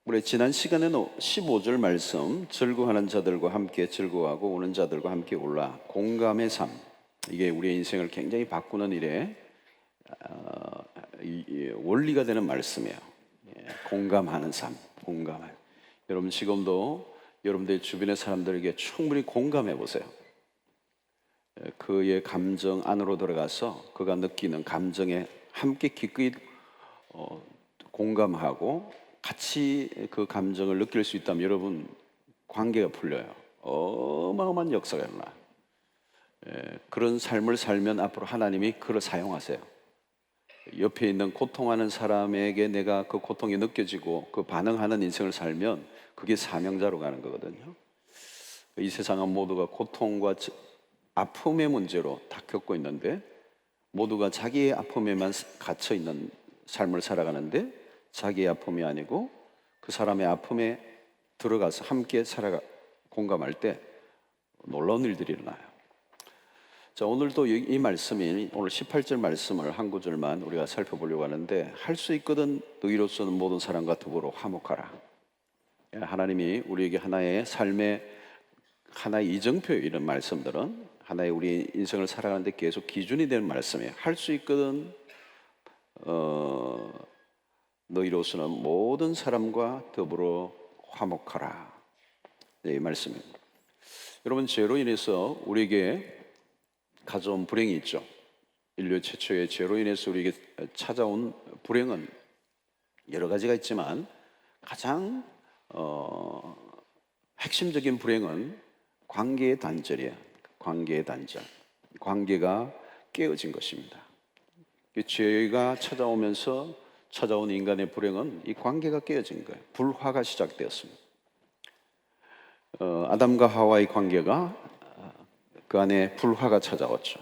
우리 지난 시간에는 15절 말씀, 즐거워하는 자들과 함께 즐거워하고 우는 자들과 함께 울라, 공감의 삶. 이게 우리의 인생을 굉장히 바꾸는 일에 원리가 되는 말씀이에요. 공감하는 삶, 공감해. 여러분 지금도 여러분들 주변의 사람들에게 충분히 공감해 보세요. 그의 감정 안으로 들어가서 그가 느끼는 감정에 함께 기꺼이 공감하고 같이 그 감정을 느낄 수 있다면 여러분 관계가 풀려요. 어마어마한 역사가 일어나요. 그런 삶을 살면 앞으로 하나님이 그를 사용하세요. 옆에 있는 고통하는 사람에게 내가 그 고통이 느껴지고 그 반응하는 인생을 살면 그게 사명자로 가는 거거든요. 이 세상은 모두가 고통과 아픔의 문제로 다 겪고 있는데, 모두가 자기의 아픔에만 갇혀 있는 삶을 살아가는데, 자기의 아픔이 아니고 그 사람의 아픔에 들어가서 함께 공감할 때 놀라운 일들이 일어나요. 자, 오늘도 이 말씀이 오늘 18절 말씀을 한 구절만 우리가 살펴보려고 하는데, 할 수 있거든 너희로서는 모든 사람과 더불어 화목하라. 하나님이 우리에게 하나의 삶의 하나의 이정표예요. 이런 말씀들은 하나의 우리 인생을 살아가는데 계속 기준이 되는 말씀이에요. 할 수 있거든 너희로서는 모든 사람과 더불어 화목하라. 네, 이 말씀입니다. 여러분, 죄로 인해서 우리에게 가져온 불행이 있죠. 인류 최초의 죄로 인해서 우리에게 찾아온 불행은 여러 가지가 있지만 가장 핵심적인 불행은 관계의 단절이에요. 관계의 단절. 관계가 깨어진 것입니다. 죄가 찾아오면서 찾아온 인간의 불행은 이 관계가 깨어진 거예요. 불화가 시작되었습니다. 아담과 하와의 관계가 그 안에 불화가 찾아왔죠.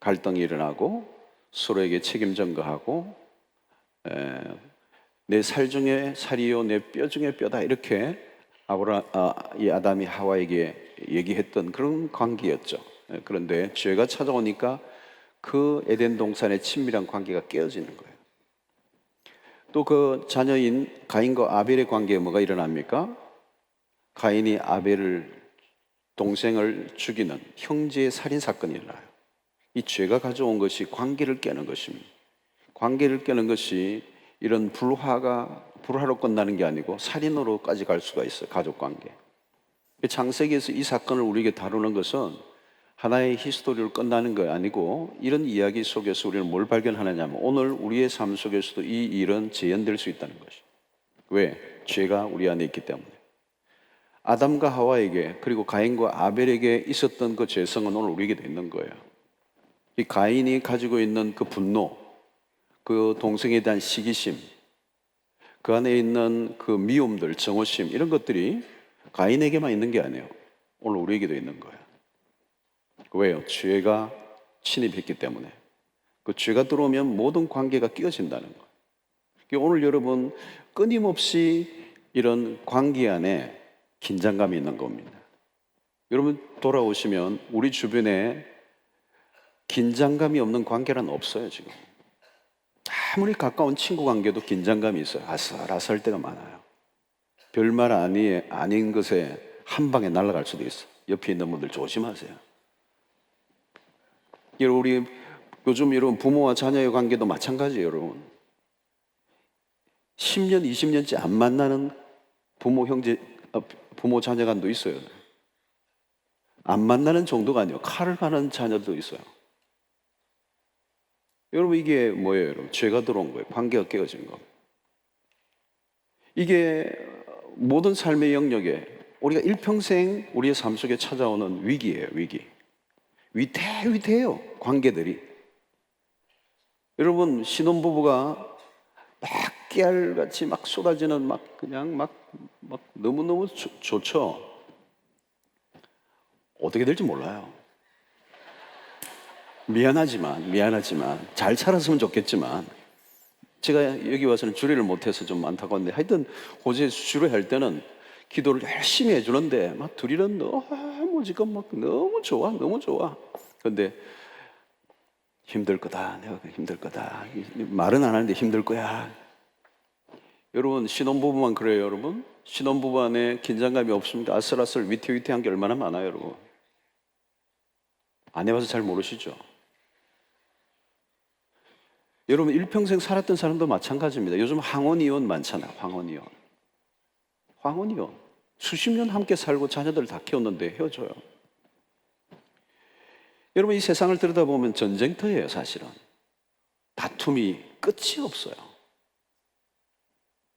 갈등이 일어나고 서로에게 책임 전가하고 내 살 중에 살이요 내 뼈 중에 뼈다, 이렇게 이 아담이 하와에게 얘기했던 그런 관계였죠. 그런데 죄가 찾아오니까 그 에덴 동산의 친밀한 관계가 깨어지는 거예요. 또 그 자녀인 가인과 아벨의 관계에 뭐가 일어납니까? 가인이 아벨을, 동생을 죽이는 형제의 살인 사건이 일어나요. 이 죄가 가져온 것이 관계를 깨는 것입니다. 관계를 깨는 것이 이런 불화로 끝나는 게 아니고 살인으로까지 갈 수가 있어요. 가족 관계. 창세기에서 이 사건을 우리에게 다루는 것은 하나의 히스토리로 끝나는 거 아니고, 이런 이야기 속에서 우리는 뭘 발견하느냐면 오늘 우리의 삶 속에서도 이 일은 재현될 수 있다는 것이죠. 왜? 죄가 우리 안에 있기 때문에. 아담과 하와에게, 그리고 가인과 아벨에게 있었던 그 죄성은 오늘 우리에게도 있는 거예요. 이 가인이 가지고 있는 그 분노, 그 동생에 대한 시기심, 그 안에 있는 그 미움들, 정오심, 이런 것들이 가인에게만 있는 게 아니에요. 오늘 우리에게도 있는 거예요. 왜요? 죄가 침입했기 때문에. 그 죄가 들어오면 모든 관계가 깨어진다는 거예요. 오늘 여러분 끊임없이 이런 관계 안에 긴장감이 있는 겁니다. 여러분 돌아오시면 우리 주변에 긴장감이 없는 관계란 없어요. 지금 아무리 가까운 친구 관계도 긴장감이 있어요. 아슬아슬할 때가 많아요. 별말 아닌 것에 한 방에 날아갈 수도 있어요. 옆에 있는 분들 조심하세요. 우리 요즘 여러분 부모와 자녀의 관계도 마찬가지예요. 여러분 10년, 20년째 안 만나는 부모 자녀 간도 있어요. 안 만나는 정도가 아니에요. 칼을 가는 자녀도 있어요. 여러분 이게 뭐예요? 여러분 죄가 들어온 거예요. 관계가 깨어진 거. 이게 모든 삶의 영역에 우리가 일평생 우리의 삶 속에 찾아오는 위기예요. 위기. 위태위태해요. 관계들이. 여러분 신혼부부가 막 깨알같이 막 쏟아지는 그냥 너무너무 좋죠. 어떻게 될지 몰라요. 미안하지만 잘 살았으면 좋겠지만, 제가 여기 와서는 주례를 못해서 좀 안타까운데, 하여튼 호주에서 주례할 때는 기도를 열심히 해주는데 둘이는 너무 지금 너무 좋아. 그런데 힘들 거다. 내가 힘들 거다. 말은 안 하는데 힘들 거야. 여러분 신혼부부만 그래요, 여러분? 신혼부부 안에 긴장감이 없습니까? 아슬아슬 위태위태한 게 얼마나 많아요, 여러분. 안 해봐서 잘 모르시죠? 여러분 일평생 살았던 사람도 마찬가지입니다. 요즘 황혼이혼 많잖아요. 황혼이혼 수십 년 함께 살고 자녀들 다 키웠는데 헤어져요. 여러분 이 세상을 들여다보면 전쟁터예요. 사실은 다툼이 끝이 없어요.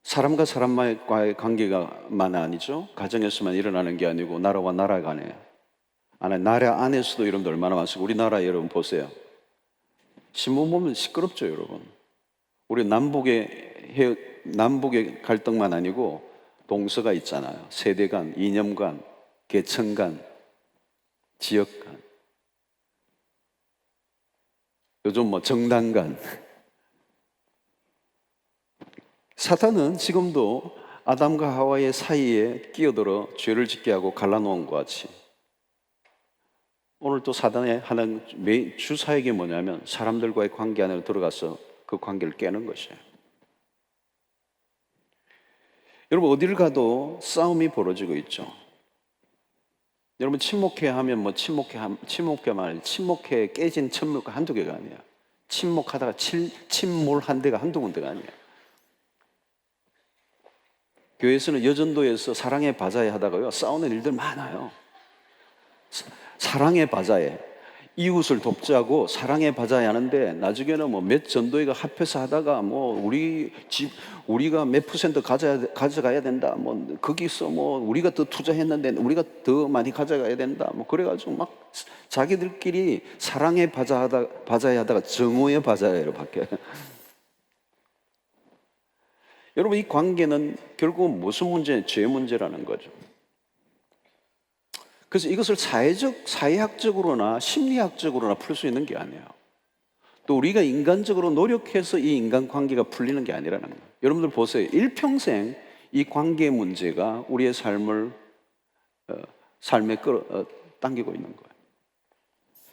사람과 사람과의 관계가만 아니죠. 가정에서만 일어나는 게 아니고 나라와 나라 간에, 나라 안에서도 여러분들 얼마나 많습니까? 우리나라 여러분 보세요. 신문 보면 시끄럽죠, 여러분. 우리 남북의 갈등만 아니고 동서가 있잖아요. 세대 간, 이념 간, 계층 간, 지역 간, 요즘 뭐 정당 간. 사탄은 지금도 아담과 하와의 사이에 끼어들어 죄를 짓게 하고 갈라놓은 것 같이, 오늘 또 사단의 하는 주사역이 뭐냐면 사람들과의 관계 안에 들어가서 그 관계를 깨는 것이에요. 여러분 어디를 가도 싸움이 벌어지고 있죠. 여러분 침묵해 하면 뭐 침묵해 깨진 침묵 한두 개가 아니야. 침묵하다가 침몰한 데가 한두 군데가 아니야. 교회에서는 여전도에서 사랑의 바자회 하다가요 싸우는 일들 많아요. 사랑의 바자회, 이웃을 돕자고 사랑의 바자회 하는데 나중에는 뭐 몇 전도회가 합해서 하다가 뭐 우리가 몇 퍼센트 가져가야 된다, 뭐 거기서 뭐 우리가 더 투자했는데 우리가 더 많이 가져가야 된다, 뭐 그래가지고 막 자기들끼리 사랑의 바자회 하다가 정오의 바자회로 바뀌어요. 여러분 이 관계는 결국은 무슨 문제냐? 죄 문제라는 거죠. 그래서 이것을 사회학적으로나 심리학적으로나 풀 수 있는 게 아니에요. 또 우리가 인간적으로 노력해서 이 인간관계가 풀리는 게 아니라는 거예요. 여러분들 보세요. 일평생 이 관계 문제가 우리의 삶에 당기고 있는 거예요.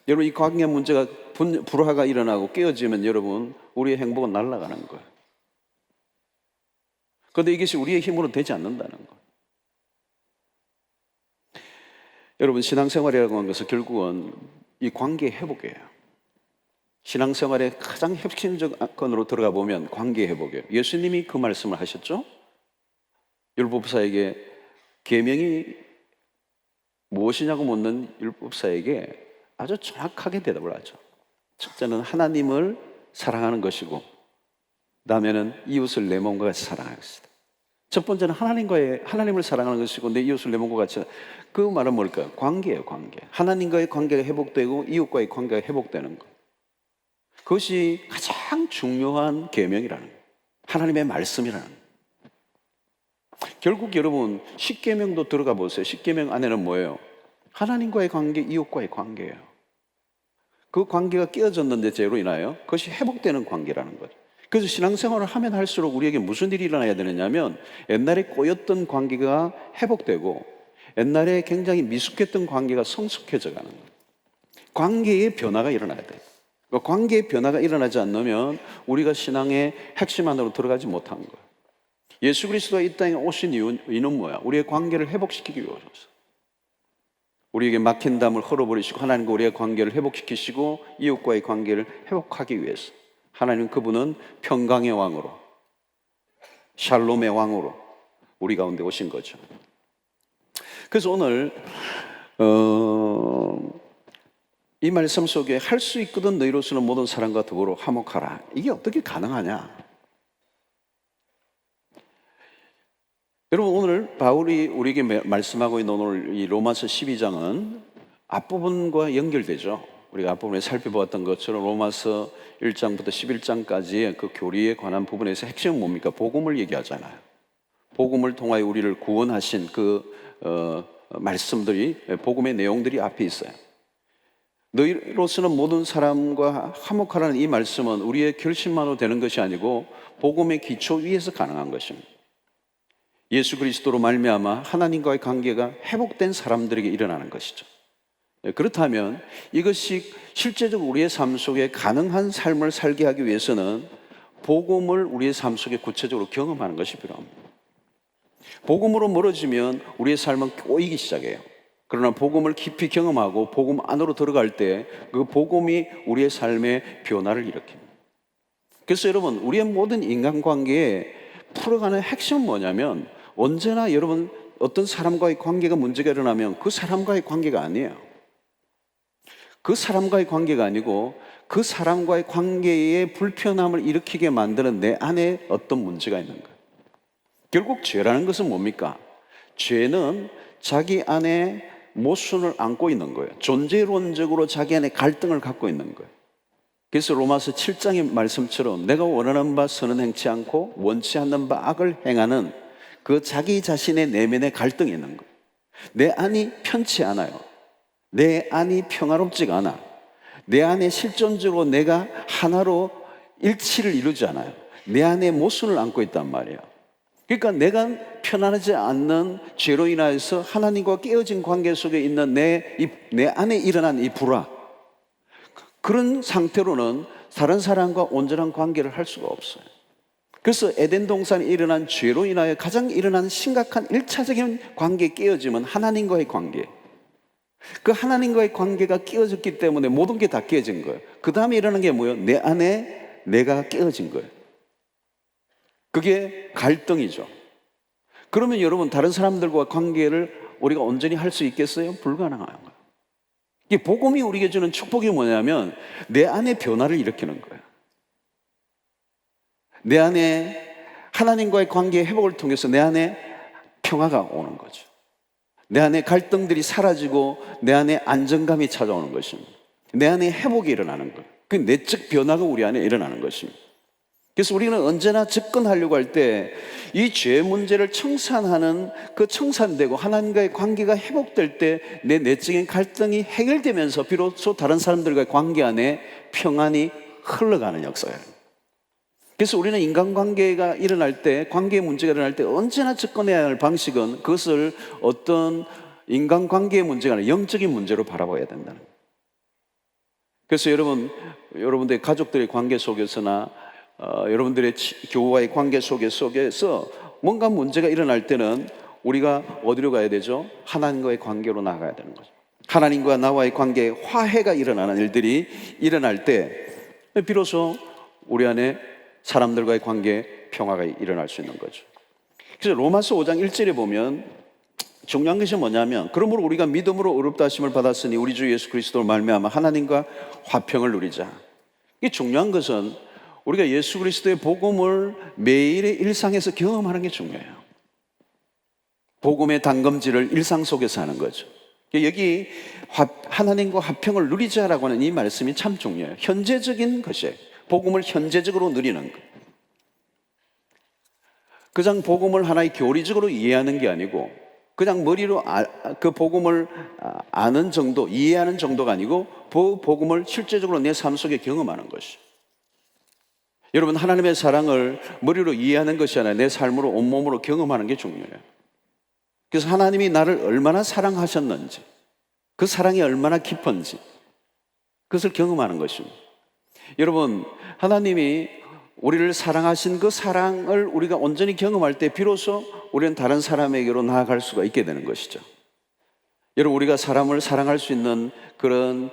여러분 이 관계 문제가 불화가 일어나고 깨어지면 여러분 우리의 행복은 날아가는 거예요. 그런데 이것이 우리의 힘으로 되지 않는다는 거예요. 여러분 신앙생활이라고 하는 것은 결국은 이 관계 회복이에요. 신앙생활의 가장 핵심적 건으로 들어가 보면 관계 회복이에요. 예수님이 그 말씀을 하셨죠. 율법사에게 계명이 무엇이냐고 묻는 율법사에게 아주 정확하게 대답을 하죠. 첫째는 하나님을 사랑하는 것이고, 다음에는 이웃을 내 몸과 같이 사랑하는 것이다. 첫 번째는 하나님을 사랑하는 것이고 내 이웃을 내 몸과 같이. 그 말은 뭘까요? 관계예요, 관계. 하나님과의 관계가 회복되고 이웃과의 관계가 회복되는 것. 그것이 가장 중요한 계명이라는 거예요. 하나님의 말씀이라는 거예요. 결국 여러분 십계명도 들어가 보세요. 십계명 안에는 뭐예요? 하나님과의 관계, 이웃과의 관계예요. 그 관계가 깨어졌는데 죄로 인하여 그것이 회복되는 관계라는 거죠. 그래서 신앙생활을 하면 할수록 우리에게 무슨 일이 일어나야 되느냐면 옛날에 꼬였던 관계가 회복되고 옛날에 굉장히 미숙했던 관계가 성숙해져 가는 거예요. 관계의 변화가 일어나야 돼요. 관계의 변화가 일어나지 않으면 우리가 신앙의 핵심 안으로 들어가지 못하는 거예요. 예수 그리스도가 이 땅에 오신 이유는 뭐야? 우리의 관계를 회복시키기 위해서. 우리에게 막힌 담을 헐어버리시고 하나님과 우리의 관계를 회복시키시고 이웃과의 관계를 회복하기 위해서. 하나님 그분은 평강의 왕으로, 샬롬의 왕으로 우리 가운데 오신 거죠. 그래서 오늘 이 말씀 속에 할 수 있거든 너희로서는 모든 사람과 더불어 화목하라. 이게 어떻게 가능하냐? 여러분 오늘 바울이 우리에게 말씀하고 있는 오늘 이 로마서 12장은 앞부분과 연결되죠. 우리가 앞부분에 살펴보았던 것처럼 로마서 1장부터 11장까지의 그 교리에 관한 부분에서 핵심은 뭡니까? 복음을 얘기하잖아요. 복음을 통하여 우리를 구원하신 그 말씀들이, 복음의 내용들이 앞에 있어요. 너희로서는 모든 사람과 화목하라는 이 말씀은 우리의 결심만으로 되는 것이 아니고 복음의 기초 위에서 가능한 것입니다. 예수 그리스도로 말미암아 하나님과의 관계가 회복된 사람들에게 일어나는 것이죠. 그렇다면 이것이 실제적으로 우리의 삶 속에 가능한 삶을 살게 하기 위해서는 복음을 우리의 삶 속에 구체적으로 경험하는 것이 필요합니다. 복음으로 멀어지면 우리의 삶은 꼬이기 시작해요. 그러나 복음을 깊이 경험하고 복음 안으로 들어갈 때 그 복음이 우리의 삶의 변화를 일으킵니다. 그래서 여러분, 우리의 모든 인간관계에 풀어가는 핵심은 뭐냐면, 언제나 여러분 어떤 사람과의 관계가 문제가 일어나면 그 사람과의 관계가 아니에요. 그 사람과의 관계가 아니고 그 사람과의 관계에 불편함을 일으키게 만드는 내 안에 어떤 문제가 있는 거예요. 결국 죄라는 것은 뭡니까? 죄는 자기 안에 모순을 안고 있는 거예요. 존재론적으로 자기 안에 갈등을 갖고 있는 거예요. 그래서 로마서 7장의 말씀처럼 내가 원하는 바 선은 행치 않고 원치 않는 바 악을 행하는 그 자기 자신의 내면의 갈등이 있는 거예요. 내 안이 편치 않아요. 내 안이 평화롭지가 않아. 내 안에 실존적으로 내가 하나로 일치를 이루지 않아요. 내 안에 모순을 안고 있단 말이에요. 그러니까 내가 편안하지 않는 죄로 인하여서 하나님과 깨어진 관계 속에 있는 내 안에 일어난 이 불화, 그런 상태로는 다른 사람과 온전한 관계를 할 수가 없어요. 그래서 에덴 동산에 일어난 죄로 인하여 가장 일어난 심각한 1차적인 관계의 깨어짐은 하나님과의 관계. 그 하나님과의 관계가 깨어졌기 때문에 모든 게 다 깨어진 거예요. 그 다음에 일어나는 게 뭐예요? 내 안에 내가 깨어진 거예요. 그게 갈등이죠. 그러면 여러분, 다른 사람들과 관계를 우리가 온전히 할 수 있겠어요? 불가능한 거예요. 이 복음이 우리에게 주는 축복이 뭐냐면 내 안에 변화를 일으키는 거예요. 내 안에 하나님과의 관계의 회복을 통해서 내 안에 평화가 오는 거죠. 내 안에 갈등들이 사라지고 내 안에 안정감이 찾아오는 것입니다. 내 안에 회복이 일어나는 거예요. 그 내적 변화가 우리 안에 일어나는 것입니다. 그래서 우리는 언제나 접근하려고 할 때 이 죄 문제를 청산하는 그 청산되고 하나님과의 관계가 회복될 때 내 내적인 갈등이 해결되면서 비로소 다른 사람들과의 관계 안에 평안이 흘러가는 역사예요. 그래서 우리는 인간관계가 일어날 때, 관계의 문제가 일어날 때 언제나 접근해야 할 방식은 그것을 어떤 인간관계의 문제가 아니라 영적인 문제로 바라봐야 된다는 거예요. 그래서 여러분들의 가족들의 관계 속에서나 여러분들의 교우와의 관계 속에서 뭔가 문제가 일어날 때는 우리가 어디로 가야 되죠? 하나님과의 관계로 나가야 되는 거죠. 하나님과 나와의 관계에 화해가 일어나는 일들이 일어날 때 비로소 우리 안에 사람들과의 관계에 평화가 일어날 수 있는 거죠. 그래서 로마서 5장 1절에 보면 중요한 것이 뭐냐면, 그러므로 우리가 믿음으로 의롭다 하심을 받았으니 우리 주 예수 그리스도로 말미암아 하나님과 화평을 누리자. 이게 중요한 것은 우리가 예수 그리스도의 복음을 매일의 일상에서 경험하는 게 중요해요. 복음의 단검질을 일상 속에서 하는 거죠. 여기 하나님과 화평을 누리자라고 하는 이 말씀이 참 중요해요. 현재적인 것이에요. 복음을 현재적으로 누리는 것. 그냥 복음을 하나의 교리적으로 이해하는 게 아니고 그냥 머리로 그 복음을 아는 정도, 이해하는 정도가 아니고 그 복음을 실제적으로 내 삶 속에 경험하는 것이에요. 여러분, 하나님의 사랑을 머리로 이해하는 것이 아니라 내 삶으로 온몸으로 경험하는 게 중요해요. 그래서 하나님이 나를 얼마나 사랑하셨는지, 그 사랑이 얼마나 깊은지 그것을 경험하는 것입니다. 여러분, 하나님이 우리를 사랑하신 그 사랑을 우리가 온전히 경험할 때 비로소 우리는 다른 사람에게로 나아갈 수가 있게 되는 것이죠. 여러분, 우리가 사람을 사랑할 수 있는 그런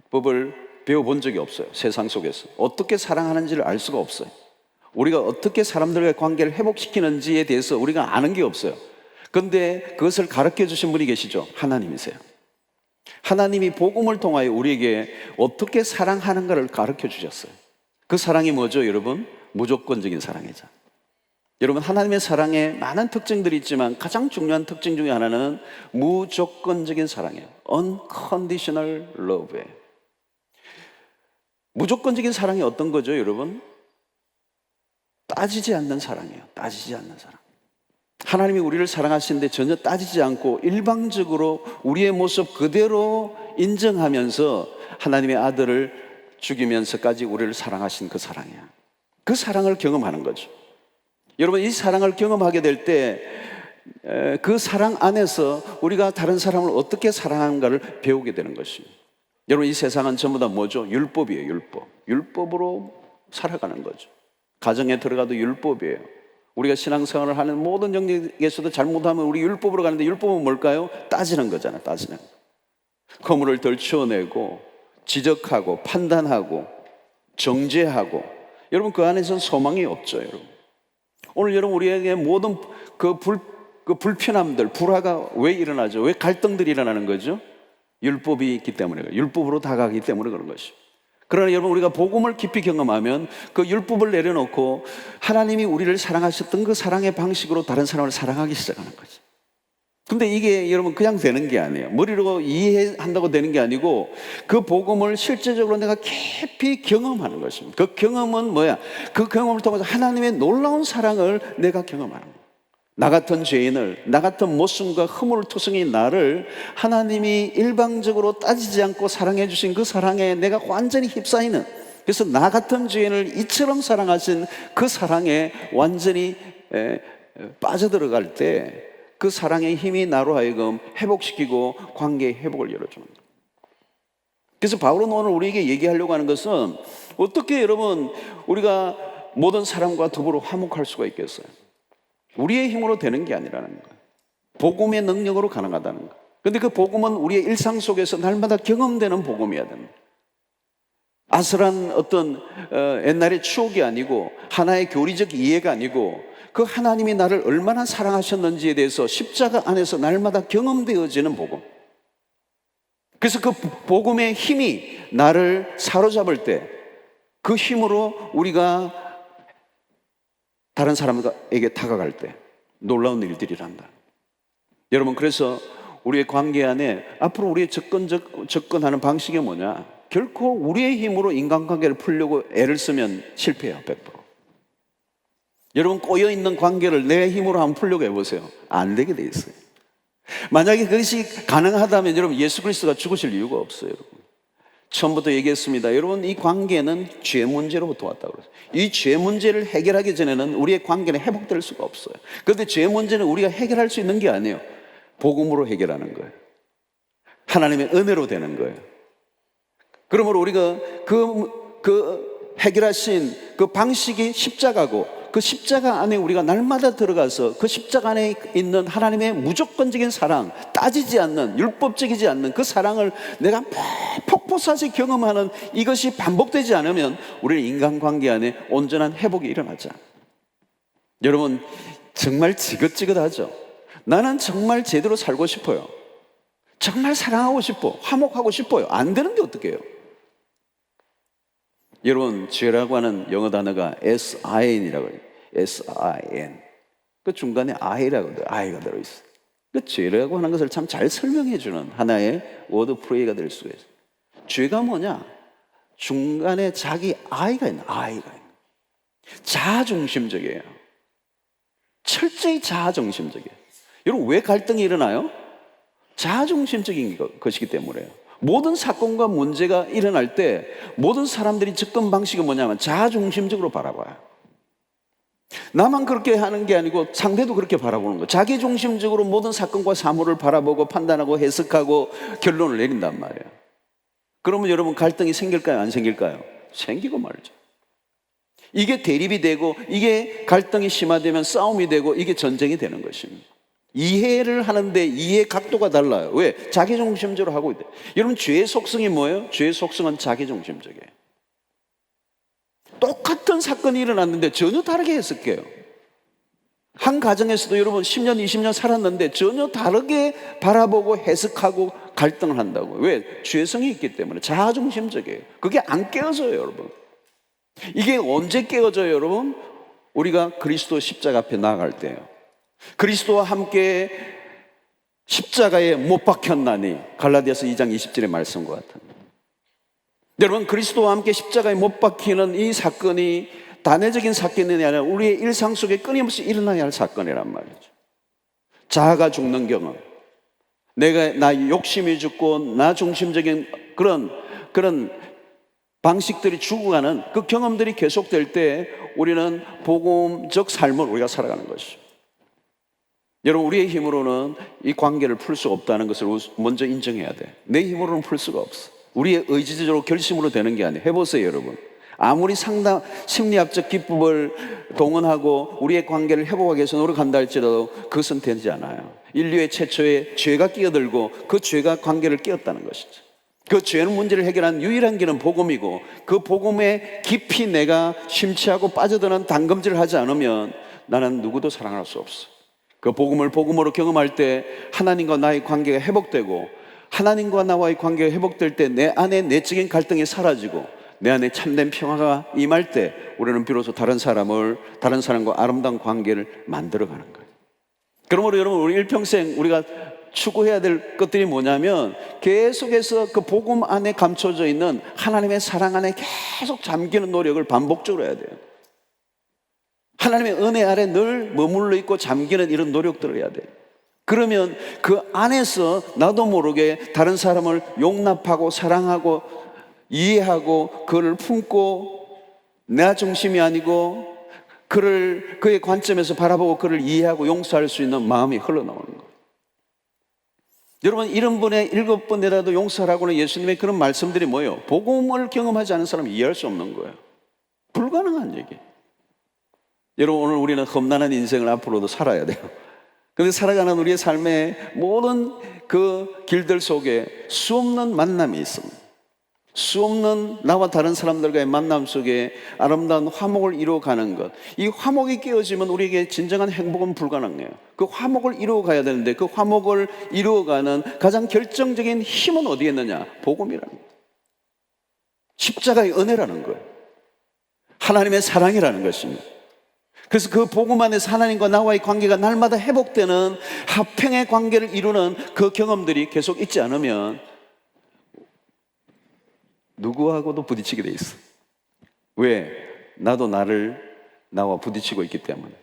법을 배워본 적이 없어요. 세상 속에서 어떻게 사랑하는지를 알 수가 없어요. 우리가 어떻게 사람들과의 관계를 회복시키는지에 대해서 우리가 아는 게 없어요. 그런데 그것을 가르쳐 주신 분이 계시죠. 하나님이세요. 하나님이 복음을 통하여 우리에게 어떻게 사랑하는가를 가르쳐 주셨어요. 그 사랑이 뭐죠, 여러분? 무조건적인 사랑이죠. 여러분, 하나님의 사랑에 많은 특징들이 있지만 가장 중요한 특징 중에 하나는 무조건적인 사랑이에요. Unconditional love예요. 무조건적인 사랑이 어떤 거죠, 여러분? 따지지 않는 사랑이에요. 따지지 않는 사랑. 하나님이 우리를 사랑하시는데 전혀 따지지 않고 일방적으로 우리의 모습 그대로 인정하면서 하나님의 아들을 죽이면서까지 우리를 사랑하신 그 사랑이야. 그 사랑을 경험하는 거죠. 여러분, 이 사랑을 경험하게 될 때 그 사랑 안에서 우리가 다른 사람을 어떻게 사랑하는가를 배우게 되는 것입니다. 여러분, 이 세상은 전부 다 뭐죠? 율법이에요. 율법. 율법으로 살아가는 거죠. 가정에 들어가도 율법이에요. 우리가 신앙생활을 하는 모든 영역에서도 잘못하면 우리 율법으로 가는데, 율법은 뭘까요? 따지는 거잖아요. 따지는 거. 허물을 덜쳐내고 지적하고 판단하고 정죄하고. 여러분, 그 안에서는 소망이 없죠. 여러분, 오늘 여러분 우리에게 모든 그 불편함들, 불화가 왜 일어나죠? 왜 갈등들이 일어나는 거죠? 율법이 있기 때문에, 율법으로 다가가기 때문에 그런 것이죠. 그러나 여러분, 우리가 복음을 깊이 경험하면 그 율법을 내려놓고 하나님이 우리를 사랑하셨던 그 사랑의 방식으로 다른 사람을 사랑하기 시작하는 거죠. 근데 이게 여러분 그냥 되는 게 아니에요. 머리로 이해한다고 되는 게 아니고, 그 복음을 실제적으로 내가 깊이 경험하는 것입니다. 그 경험은 뭐야? 그 경험을 통해서 하나님의 놀라운 사랑을 내가 경험하는 거예요. 나 같은 죄인을, 나 같은 모순과 허물투성인 나를 하나님이 일방적으로 따지지 않고 사랑해 주신 그 사랑에 내가 완전히 휩싸이는, 그래서 나 같은 죄인을 이처럼 사랑하신 그 사랑에 완전히 빠져들어갈 때 그 사랑의 힘이 나로 하여금 회복시키고 관계의 회복을 열어주는 거예요. 그래서 바울은 오늘 우리에게 얘기하려고 하는 것은, 어떻게 여러분 우리가 모든 사람과 더불어 화목할 수가 있겠어요? 우리의 힘으로 되는 게 아니라는 거예요. 복음의 능력으로 가능하다는 거예요. 그런데 그 복음은 우리의 일상 속에서 날마다 경험되는 복음이어야 됩니다. 아슬한 어떤 옛날의 추억이 아니고, 하나의 교리적 이해가 아니고, 그 하나님이 나를 얼마나 사랑하셨는지에 대해서 십자가 안에서 날마다 경험되어지는 복음. 그래서 그 복음의 힘이 나를 사로잡을 때, 그 힘으로 우리가 다른 사람에게 다가갈 때 놀라운 일들이 일어난다. 여러분, 그래서 우리의 관계 안에 앞으로 우리의 접근하는 방식이 뭐냐? 결코 우리의 힘으로 인간관계를 풀려고 애를 쓰면 실패해요. 100%. 여러분, 꼬여있는 관계를 내 힘으로 한번 풀려고 해보세요. 안 되게 돼 있어요. 만약에 그것이 가능하다면 여러분, 예수 그리스도가 죽으실 이유가 없어요. 여러분, 처음부터 얘기했습니다. 여러분, 이 관계는 죄 문제로부터 왔다고 그랬어요. 이 죄 문제를 해결하기 전에는 우리의 관계는 회복될 수가 없어요. 그런데 죄 문제는 우리가 해결할 수 있는 게 아니에요. 복음으로 해결하는 거예요. 하나님의 은혜로 되는 거예요. 그러므로 우리가 그 해결하신 그 방식이 십자가고, 그 십자가 안에 우리가 날마다 들어가서 그 십자가 안에 있는 하나님의 무조건적인 사랑, 따지지 않는, 율법적이지 않는 그 사랑을 내가 폭포사시 경험하는, 이것이 반복되지 않으면 우리는 인간관계 안에 온전한 회복이 일어나지 않아요. 여러분, 정말 지긋지긋하죠? 나는 정말 제대로 살고 싶어요. 정말 사랑하고 싶어, 화목하고 싶어요. 안 되는데 어떻게 해요? 여러분, 죄라고 하는 영어 단어가 SIN이라고 해요. SIN. 그 중간에 I라고 해요. I가 들어있어요. 그 죄라고 하는 것을 참 잘 설명해주는 하나의 워드 프레이가 될 수가 있어요. 죄가 뭐냐? 중간에 자기 I가 있는, I가 있는. 자아중심적이에요. 철저히 자아중심적이에요. 여러분, 왜 갈등이 일어나요? 자아중심적인 것이기 때문에요. 모든 사건과 문제가 일어날 때 모든 사람들이 접근 방식이 뭐냐면 자아중심적으로 바라봐요. 나만 그렇게 하는 게 아니고 상대도 그렇게 바라보는 거예요. 자기중심적으로 모든 사건과 사물을 바라보고 판단하고 해석하고 결론을 내린단 말이에요. 그러면 여러분, 갈등이 생길까요? 안 생길까요? 생기고 말죠. 이게 대립이 되고, 이게 갈등이 심화되면 싸움이 되고, 이게 전쟁이 되는 것입니다. 이해를 하는데 이해 각도가 달라요. 왜? 자기중심적으로 하고 있대. 여러분, 죄의 속성이 뭐예요? 죄의 속성은 자기중심적이에요. 똑같은 사건이 일어났는데 전혀 다르게 해석해요. 한 가정에서도 여러분 10년, 20년 살았는데 전혀 다르게 바라보고 해석하고 갈등을 한다고. 왜? 죄성이 있기 때문에. 자아중심적이에요. 그게 안 깨어져요, 여러분. 이게 언제 깨어져요, 여러분? 우리가 그리스도 십자가 앞에 나아갈 때예요. 그리스도와 함께 십자가에 못 박혔나니, 갈라디아서 2장 20절의 말씀과 같은. 여러분, 그리스도와 함께 십자가에 못 박히는 이 사건이 단회적인 사건이 아니라 우리의 일상 속에 끊임없이 일어나야 할 사건이란 말이죠. 자아가 죽는 경험, 나 욕심이 죽고 나 중심적인 그런 방식들이 죽어가는 그 경험들이 계속될 때 우리는 복음적 삶을 우리가 살아가는 것이죠. 여러분, 우리의 힘으로는 이 관계를 풀 수 없다는 것을 먼저 인정해야 돼. 내 힘으로는 풀 수가 없어. 우리의 의지적으로 결심으로 되는 게 아니에요. 해보세요, 여러분. 아무리 심리학적 기법을 동원하고 우리의 관계를 회복하기 위해서 노력한다 할지라도 그것은 되지 않아요. 인류의 최초의 죄가 끼어들고 그 죄가 관계를 끼었다는 것이죠. 그 죄는 문제를 해결한 유일한 길은 복음이고, 그 복음에 깊이 내가 심취하고 빠져드는 담금질을 하지 않으면 나는 누구도 사랑할 수 없어. 그 복음을 복음으로 경험할 때 하나님과 나의 관계가 회복되고, 하나님과 나와의 관계가 회복될 때 내 안에 내적인 갈등이 사라지고 내 안에 참된 평화가 임할 때 우리는 비로소 다른 사람과 아름다운 관계를 만들어가는 거예요. 그러므로 여러분, 우리 일평생 우리가 추구해야 될 것들이 뭐냐면, 계속해서 그 복음 안에 감춰져 있는 하나님의 사랑 안에 계속 잠기는 노력을 반복적으로 해야 돼요. 하나님의 은혜 아래 늘 머물러 있고 잠기는 이런 노력들을 해야 돼요. 그러면 그 안에서 나도 모르게 다른 사람을 용납하고 사랑하고 이해하고 그를 품고, 내 중심이 아니고 그의 관점에서 바라보고 그를 이해하고 용서할 수 있는 마음이 흘러나오는 거예요. 여러분, 이런 분의 7번이라도 용서하라고는 예수님의 그런 말씀들이 뭐예요? 복음을 경험하지 않은 사람은 이해할 수 없는 거예요. 불가능한 얘기. 여러분, 오늘 우리는 험난한 인생을 앞으로도 살아야 돼요. 그런데 살아가는 우리의 삶의 모든 그 길들 속에 수없는 만남이 있습니다. 수없는 나와 다른 사람들과의 만남 속에 아름다운 화목을 이루어가는 것, 이 화목이 깨어지면 우리에게 진정한 행복은 불가능해요. 그 화목을 이루어가야 되는데, 그 화목을 이루어가는 가장 결정적인 힘은 어디에 있느냐? 복음이라는 거예요. 십자가의 은혜라는 거예요. 하나님의 사랑이라는 것입니다. 그래서 그 복음 안에서 하나님과 나와의 관계가 날마다 회복되는 화평의 관계를 이루는 그 경험들이 계속 있지 않으면 누구하고도 부딪히게 돼 있어. 왜? 나도 나와 부딪히고 있기 때문에.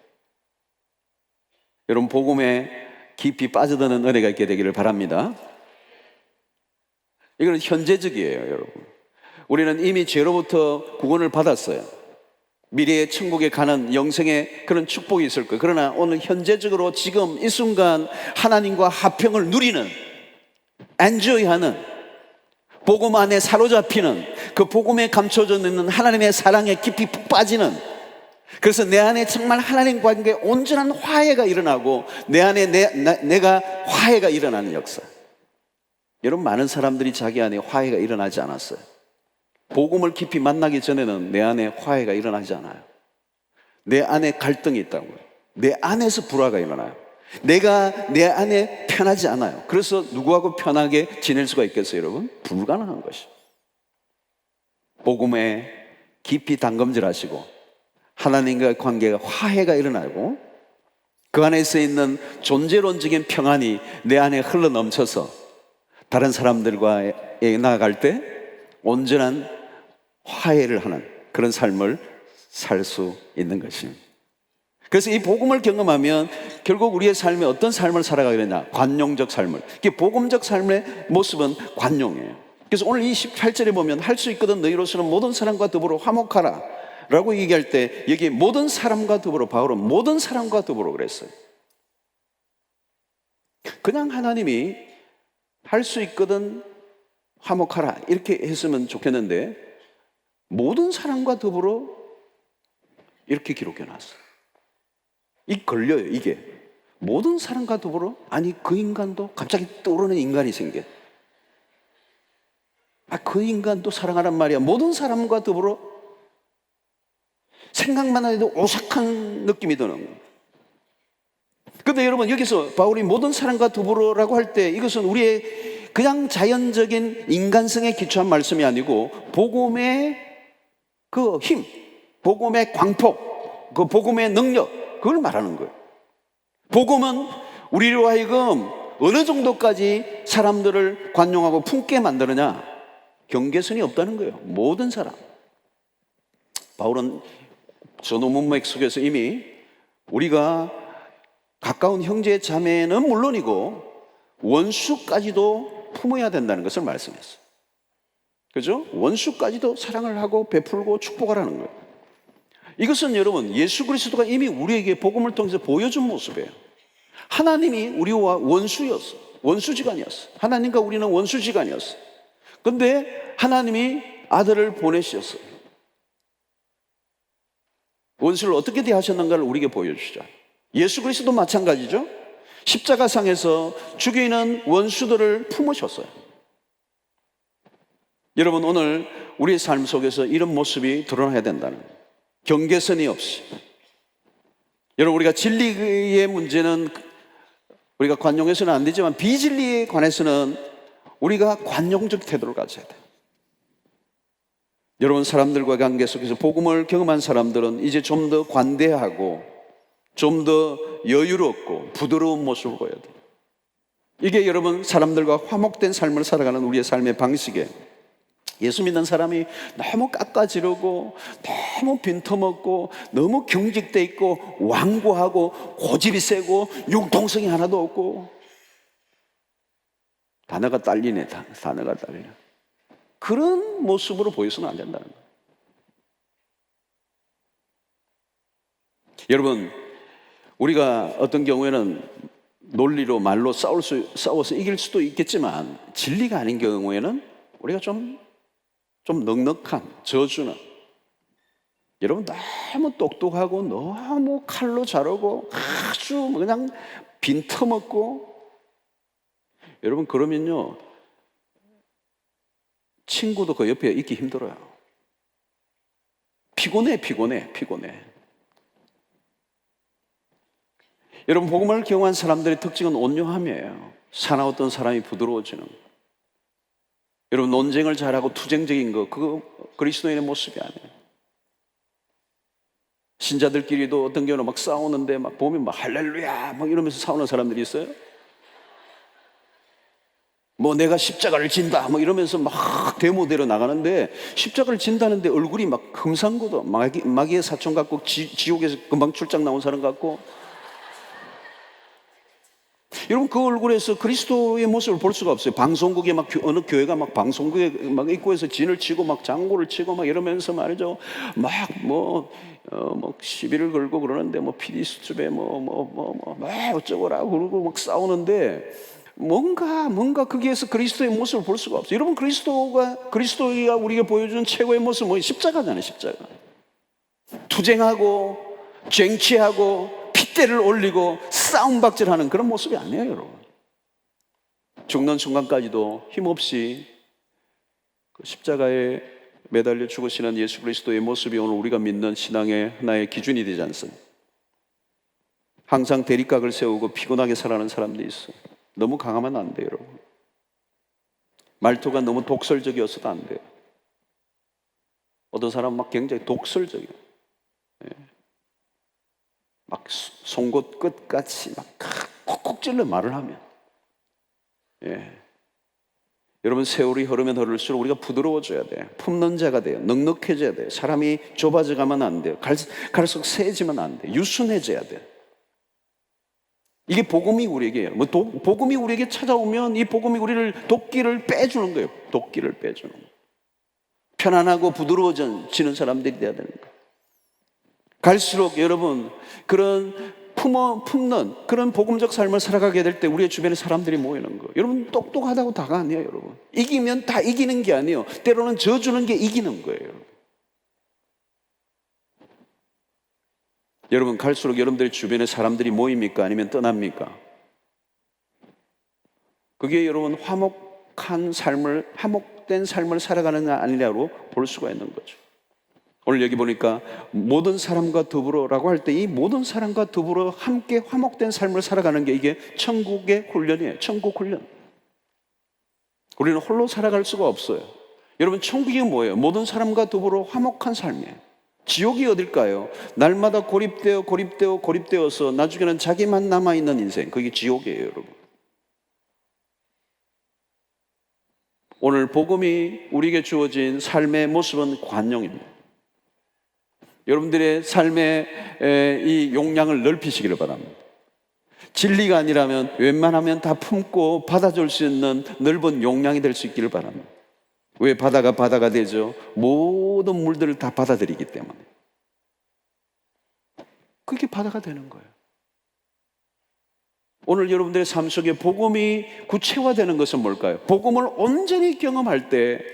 여러분, 복음에 깊이 빠져드는 은혜가 있게 되기를 바랍니다. 이건 현재적이에요, 여러분. 우리는 이미 죄로부터 구원을 받았어요. 미래의 천국에 가는 영생의 그런 축복이 있을 거예요. 그러나 오늘 현재적으로 지금 이 순간 하나님과 화평을 누리는, 엔조이하는, 복음 안에 사로잡히는, 그 복음에 감춰져 있는 하나님의 사랑에 깊이 푹 빠지는, 그래서 내 안에 정말 하나님과의 온전한 화해가 일어나고 내 안에 내가 화해가 일어나는 역사. 여러분, 많은 사람들이 자기 안에 화해가 일어나지 않았어요. 복음을 깊이 만나기 전에는 내 안에 화해가 일어나지 않아요. 내 안에 갈등이 있다고요. 내 안에서 불화가 일어나요. 내가 내 안에 편하지 않아요. 그래서 누구하고 편하게 지낼 수가 있겠어요, 여러분? 불가능한 것이. 복음에 깊이 담금질하시고 하나님과의 관계가 화해가 일어나고 그 안에서 있는 존재론적인 평안이 내 안에 흘러넘쳐서 다른 사람들과 나아갈 때 온전한 화해를 하는 그런 삶을 살 수 있는 것입니다. 그래서 이 복음을 경험하면 결국 우리의 삶에 어떤 삶을 살아가게 되냐? 관용적 삶을. 복음적 삶의 모습은 관용이에요. 그래서 오늘 이 18절에 보면 할 수 있거든 너희로서는 모든 사람과 더불어 화목하라 라고 얘기할 때 여기 모든 사람과 더불어, 바울은 모든 사람과 더불어 그랬어요. 그냥 하나님이 할 수 있거든 화목하라 이렇게 했으면 좋겠는데 모든 사람과 더불어 이렇게 기록해놨어요. 걸려요, 이게. 모든 사람과 더불어? 아니, 그 인간도 갑자기 떠오르는 인간이 생겨. 그 인간도 사랑하란 말이야. 모든 사람과 더불어? 생각만 해도 오싹한 느낌이 드는 거예요. 그런데 여러분, 여기서 바울이 모든 사람과 더불어라고 할 때 이것은 우리의 그냥 자연적인 인간성에 기초한 말씀이 아니고 복음의 그 힘, 복음의 광폭, 그 복음의 능력, 그걸 말하는 거예요. 복음은 우리로 하여금 어느 정도까지 사람들을 관용하고 품게 만드느냐? 경계선이 없다는 거예요. 모든 사람. 바울은 전후 문맥 속에서 이미 우리가 가까운 형제 자매는 물론이고 원수까지도 품어야 된다는 것을 말씀했어요. 그죠? 원수까지도 사랑을 하고 베풀고 축복하라는 거예요. 이것은 여러분, 예수 그리스도가 이미 우리에게 복음을 통해서 보여준 모습이에요. 하나님이 우리와 원수였어. 원수지간이었어. 하나님과 우리는 원수지간이었어. 그런데 하나님이 아들을 보내셨어요. 원수를 어떻게 대하셨는가를 우리에게 보여주죠. 예수 그리스도 마찬가지죠. 십자가상에서 죽이는 원수들을 품으셨어요. 여러분, 오늘 우리의 삶 속에서 이런 모습이 드러나야 된다는 거예요. 경계선이 없이. 여러분, 우리가 진리의 문제는 우리가 관용해서는 안 되지만 비진리에 관해서는 우리가 관용적 태도를 가져야 돼요. 여러분, 사람들과 관계 속에서 복음을 경험한 사람들은 이제 좀 더 관대하고 좀 더 여유롭고 부드러운 모습을 보여야 돼요. 이게 여러분, 사람들과 화목된 삶을 살아가는 우리의 삶의 방식이에요. 예수 믿는 사람이 너무 깎아지르고 너무 빈터먹고 너무 경직돼 있고 완고하고 고집이 세고 융통성이 하나도 없고 단어가 딸리네. 단어가 딸리네. 그런 모습으로 보여서는 안 된다는 거예요. 여러분, 우리가 어떤 경우에는 논리로 말로 싸워서 이길 수도 있겠지만 진리가 아닌 경우에는 우리가 좀 넉넉한 저주는, 여러분, 너무 똑똑하고 너무 칼로 자르고 아주 그냥 빈터먹고, 여러분, 그러면요 친구도 그 옆에 있기 힘들어요. 피곤해. 여러분, 복음을 경험한 사람들의 특징은 온유함이에요. 사나웠던 사람이 부드러워지는. 여러분, 논쟁을 잘하고 투쟁적인 거, 그거 그리스도인의 모습이 아니에요. 신자들끼리도 어떤 경우는 막 싸우는데 막 보면 막 할렐루야 막 이러면서 싸우는 사람들이 있어요. 뭐 내가 십자가를 진다 뭐 이러면서 막 대모대로 나가는데, 십자가를 진다는데 얼굴이 막 흠상고도 마귀의 사촌 같고 지옥에서 금방 출장 나온 사람 같고, 여러분, 그 얼굴에서 그리스도의 모습을 볼 수가 없어요. 방송국에 막 어느 교회가 막 방송국에 막 입구에서 진을 치고 막 장구를 치고 막 이러면서 말이죠, 막 뭐 시비를 걸고 그러는데 뭐 PD 수첩에 막 어쩌고라고 그러고 막 싸우는데, 뭔가 거기에서 그리스도의 모습을 볼 수가 없어요. 여러분, 그리스도가 우리에게 보여주는 최고의 모습은 뭐예요? 십자가잖아요. 십자가. 투쟁하고 쟁취하고 핏대를 올리고 싸움박질하는 그런 모습이 아니에요, 여러분. 죽는 순간까지도 힘없이 그 십자가에 매달려 죽으시는 예수 그리스도의 모습이 오늘 우리가 믿는 신앙의 하나의 기준이 되지 않습니까? 항상 대립각을 세우고 피곤하게 살아가는 사람들이 있어요. 너무 강하면 안 돼요, 여러분. 말투가 너무 독설적이어서도 안 돼요. 어떤 사람은 막 굉장히 독설적이에요. 막 송곳 끝같이 막 콕콕 찔러 말을 하면, 여러분, 세월이 흐르면 흐를수록 우리가 부드러워져야 돼요. 품는 자가 돼요. 넉넉해져야 돼요. 사람이 좁아져 가면 안 돼요. 갈수록 세지면 안 돼요. 유순해져야 돼요. 이게 복음이 우리에게, 복음이 우리에게 찾아오면 이 복음이 우리를 도끼를 빼주는 거예요. 도끼를 빼주는 거예요. 편안하고 부드러워지는 사람들이 돼야 되는 거예요. 갈수록 여러분, 그런 품는 그런 복음적 삶을 살아가게 될 때 우리의 주변에 사람들이 모이는 거예요. 여러분, 똑똑하다고 다가 아니에요, 여러분. 이기면 다 이기는 게 아니에요. 때로는 져주는 게 이기는 거예요. 여러분, 갈수록 여러분들 주변에 사람들이 모입니까? 아니면 떠납니까? 그게 여러분 화목된 삶을 살아가느냐 아니냐로 볼 수가 있는 거죠. 오늘 여기 보니까 모든 사람과 더불어라고 할 때 이 모든 사람과 더불어 함께 화목된 삶을 살아가는 게 이게 천국의 훈련이에요. 천국 훈련. 우리는 홀로 살아갈 수가 없어요. 여러분, 천국이 뭐예요? 모든 사람과 더불어 화목한 삶이에요. 지옥이 어딜까요? 날마다 고립되어서 나중에는 자기만 남아있는 인생, 그게 지옥이에요, 여러분. 오늘 복음이 우리에게 주어진 삶의 모습은 관용입니다. 여러분들의 삶의 이 용량을 넓히시기를 바랍니다. 진리가 아니라면 웬만하면 다 품고 받아줄 수 있는 넓은 용량이 될 수 있기를 바랍니다. 왜 바다가 되죠? 모든 물들을 다 받아들이기 때문에. 그게 바다가 되는 거예요. 오늘 여러분들의 삶 속에 복음이 구체화되는 것은 뭘까요? 복음을 온전히 경험할 때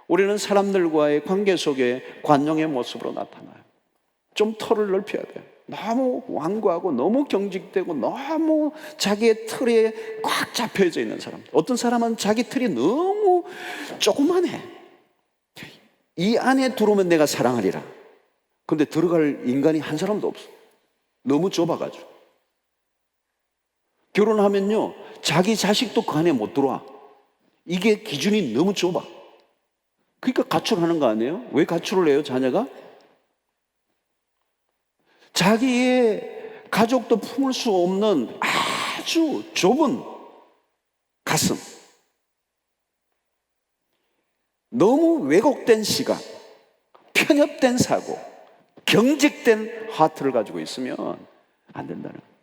우리는 사람들과의 관계 속에 관용의 모습으로 나타나요. 좀 털을 넓혀야 돼요. 너무 완고하고 너무 경직되고 너무 자기의 틀에 꽉 잡혀져 있는 사람. 어떤 사람은 자기 틀이 너무 조그만해. 이 안에 들어오면 내가 사랑하리라. 근데 들어갈 인간이 한 사람도 없어. 너무 좁아가지고. 결혼하면요, 자기 자식도 그 안에 못 들어와. 이게 기준이 너무 좁아. 그러니까 가출하는 거 아니에요? 왜 가출을 해요, 자녀가? 자기의 가족도 품을 수 없는 아주 좁은 가슴. 너무 왜곡된 시각, 편협된 사고, 경직된 하트를 가지고 있으면 안 된다는 거예요.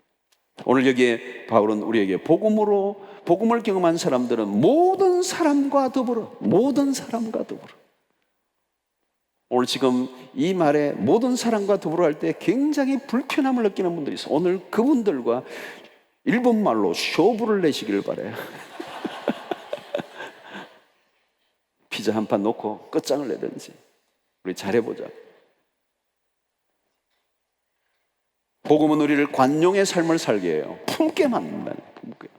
오늘 여기에 바울은 우리에게 복음을 경험한 사람들은 모든 사람과 더불어 오늘 지금 이 말에 모든 사람과 더불어 할 때 굉장히 불편함을 느끼는 분들이 있어요. 오늘 그분들과 일본말로 쇼부를 내시길 바라요. 피자 한 판 놓고 끝장을 내든지 우리 잘해보자. 복음은 우리를 관용의 삶을 살게 해요. 품게 만든다는 거예요.